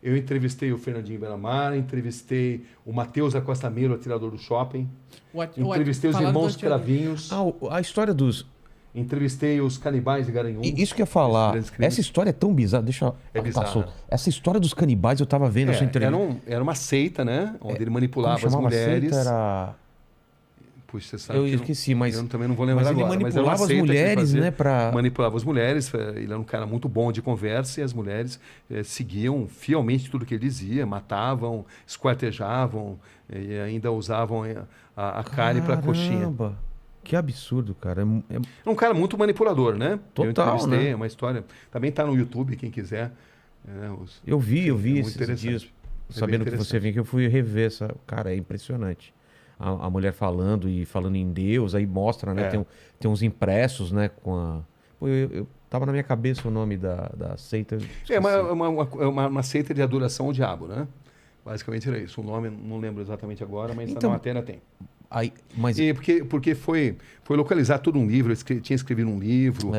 Eu entrevistei o Fernandinho Beiramar, entrevistei o Matheus da Costa Melo, atirador do shopping. Entrevistei os irmãos Cravinhos. A história dos... Entrevistei os canibais de Garanhuns. Isso que eu ia falar. Essa história é tão bizarra. Deixa eu... É bizarra. Essa história dos canibais eu tava vendo essa entrevista. Era uma seita, né? Onde ele manipulava as mulheres. Seita era... Puxa, você sabe eu esqueci, mas... Eu também não vou lembrar agora. Mas ele manipulava as mulheres, né? Manipulava as mulheres. Ele era um cara muito bom de conversa e as mulheres seguiam fielmente tudo que ele dizia. Matavam, esquartejavam e ainda usavam a carne para coxinha. Que absurdo, cara. É um cara muito manipulador, né? Total, eu entrevistei, né? Uma história... Também está no YouTube, quem quiser. Eu vi esses dias, sabendo que você vinha, que eu fui rever essa... Cara, é impressionante. A mulher falando em Deus, aí mostra, né? Tem uns impressos, né? Com a... Pô, eu tava na minha cabeça o nome da seita. É uma seita de adoração ao diabo, né? Basicamente era isso. O nome não lembro exatamente agora, mas então, na matéria tem. Porque foi localizar todo um livro, tinha escrevido um livro.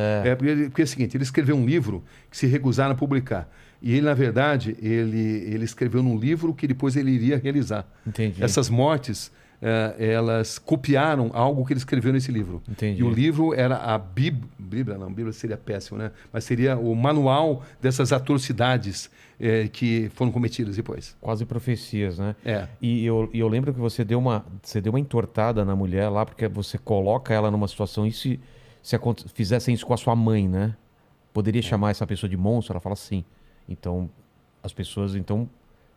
Porque é o seguinte, ele escreveu um livro que se recusaram a publicar. E ele, na verdade, ele escreveu num livro que depois ele iria realizar. Entendi. Essas mortes, elas copiaram algo que ele escreveu nesse livro. Entendi. E o livro era a Bíblia, não, Bíblia seria péssimo, né? Mas seria o manual dessas atrocidades que foram cometidas depois. Quase profecias, né? É. E eu lembro que você deu uma entortada na mulher lá, porque você coloca ela numa situação, e se fizessem isso com a sua mãe, né? Poderia chamar essa pessoa de monstro? Ela fala sim. Então, as pessoas...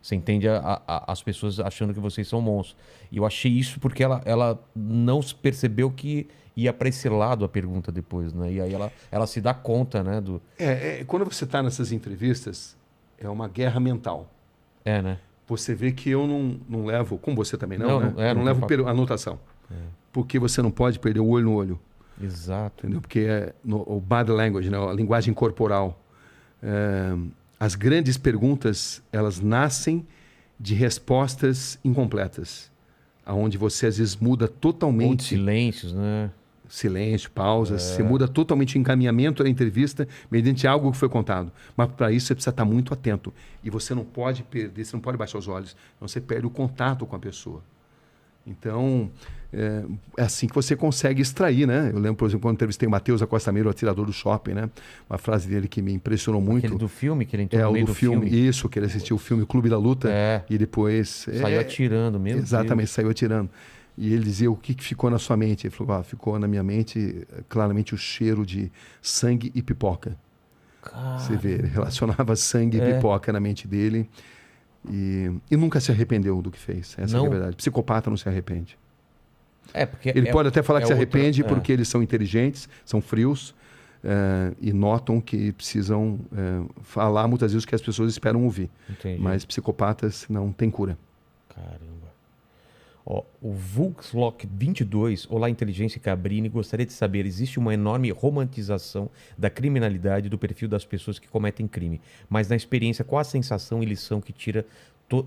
Você entende as pessoas achando que vocês são monstros. E eu achei isso porque ela não percebeu que ia para esse lado a pergunta depois, né? E aí ela se dá conta, né? Quando você está nessas entrevistas, é uma guerra mental. Né? Você vê que eu não levo, como você também não, né? Eu não levo anotação. Porque você não pode perder o olho no olho. Exato. Entendeu? Porque o body language, né? A linguagem corporal. As grandes perguntas, elas nascem de respostas incompletas, aonde você às vezes muda totalmente... Ou de silêncios, né? Silêncio, pausas. Você muda totalmente o encaminhamento da entrevista mediante algo que foi contado. Mas para isso você precisa estar muito atento. E você não pode perder, você não pode baixar os olhos, senão você perde o contato com a pessoa. Então, é assim que você consegue extrair, né? Eu lembro, por exemplo, quando entrevistei o Matheus Acosta Melo, o atirador do shopping, né? Uma frase dele que me impressionou muito. Aquele do filme que ele entrou no meio do filme. Isso, que ele assistiu o filme Clube da Luta e depois... Saiu atirando mesmo. Exatamente, saiu atirando. E ele dizia, o que ficou na sua mente? Ele falou, ficou na minha mente claramente o cheiro de sangue e pipoca. Caramba. Você vê, ele relacionava sangue e pipoca na mente dele. E nunca se arrependeu do que fez. Essa é a verdade. Psicopata não se arrepende. Porque ele pode até falar que se arrepende porque eles são inteligentes, são frios e notam que precisam falar muitas vezes o que as pessoas esperam ouvir. Entendi. Mas psicopatas não têm cura. Caramba. O Vulkslock 22, olá Inteligência Cabrini, gostaria de saber, existe uma enorme romantização da criminalidade do perfil das pessoas que cometem crime, mas na experiência, qual a sensação e lição que tira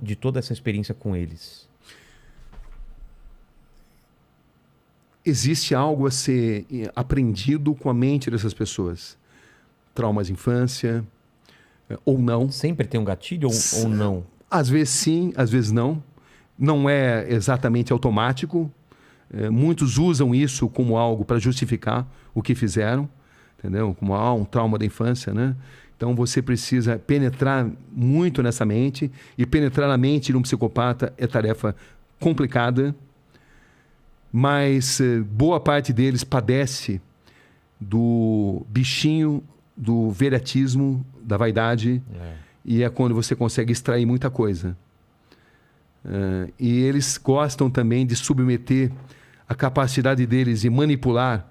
de toda essa experiência com eles? Existe algo a ser aprendido com a mente dessas pessoas. Traumas de infância, ou não. Sempre tem um gatilho ou não? Às vezes sim, às vezes não. Não é exatamente automático. Muitos usam isso como algo para justificar o que fizeram, entendeu? Como um trauma da infância, né? Então você precisa penetrar muito nessa mente, e penetrar na mente de um psicopata é tarefa complicada, mas boa parte deles padece do bichinho, do veratismo, da vaidade, e é quando você consegue extrair muita coisa. E eles gostam também de submeter a capacidade deles de manipular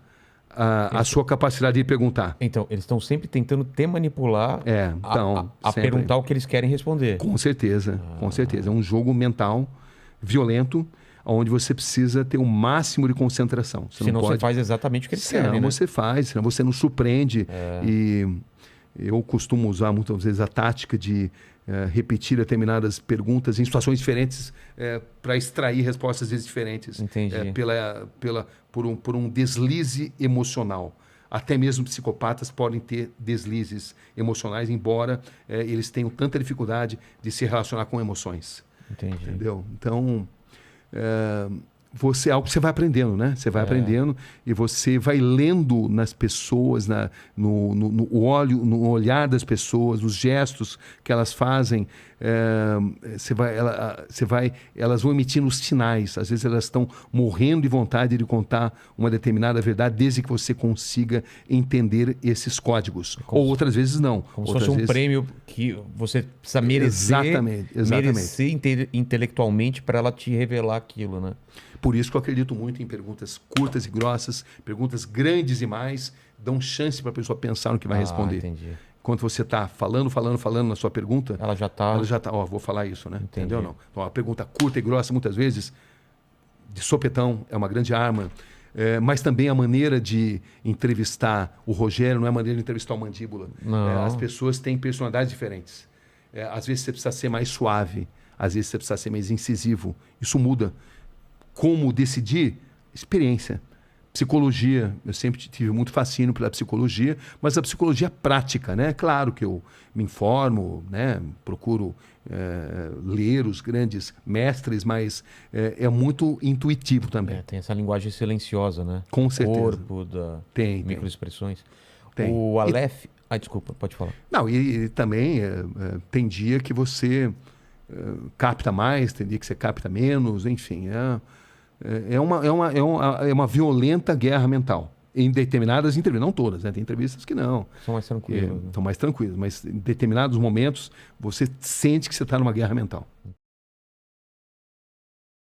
a sua capacidade de perguntar. Então, eles estão sempre tentando te manipular a perguntar o que eles querem responder. Com certeza, com certeza. É um jogo mental violento, onde você precisa ter o máximo de concentração. Senão você faz exatamente o que eles querem, né? Senão você faz, senão você não surpreende. E eu costumo usar muitas vezes a tática de repetir determinadas perguntas em situações diferentes para extrair respostas às vezes diferentes. Entendi. Por um deslize emocional, Até mesmo psicopatas podem ter deslizes emocionais, embora eles tenham tanta dificuldade de se relacionar com emoções. Entendi. Entendeu? Então, é algo que você vai aprendendo, né? Você vai aprendendo e você vai lendo nas pessoas, no olhar das pessoas, nos gestos que elas fazem. Elas vão emitindo sinais. Às vezes elas estão morrendo de vontade de contar uma determinada verdade, desde que você consiga entender esses códigos. Ou outras vezes não. Como se outras fosse um vezes... prêmio que você precisa merecer, Exatamente. merecer intelectualmente para ela te revelar aquilo, né? Por isso que eu acredito muito em perguntas curtas e grossas, perguntas grandes demais, dão chance para a pessoa pensar no que vai responder. Entendi. Quando você está falando na sua pergunta, ela já está, vou falar isso, né? Entendi. Entendeu? Não. Então, a pergunta curta e grossa, muitas vezes, de sopetão, é uma grande arma. Mas também a maneira de entrevistar o Rogério não é a maneira de entrevistar o Mandíbula. As pessoas têm personalidades diferentes. Às vezes você precisa ser mais suave, às vezes você precisa ser mais incisivo. Isso muda. Como decidir? Experiência. Psicologia, eu sempre tive muito fascínio pela psicologia, mas a psicologia prática, né? Claro que eu me informo, né? Procuro ler os grandes mestres, mas é muito intuitivo também. Tem essa linguagem silenciosa, né? Com certeza. Corpo, tem microexpressões. Tem. O Aleph... desculpa, pode falar. Não, e também tem dia que você capta mais, tem dia que você capta menos, enfim. É uma violenta guerra mental. Em determinadas entrevistas, não todas, né? Tem entrevistas que não. São mais tranquilas. São mais tranquilas, mas em determinados momentos você sente que você está numa guerra mental.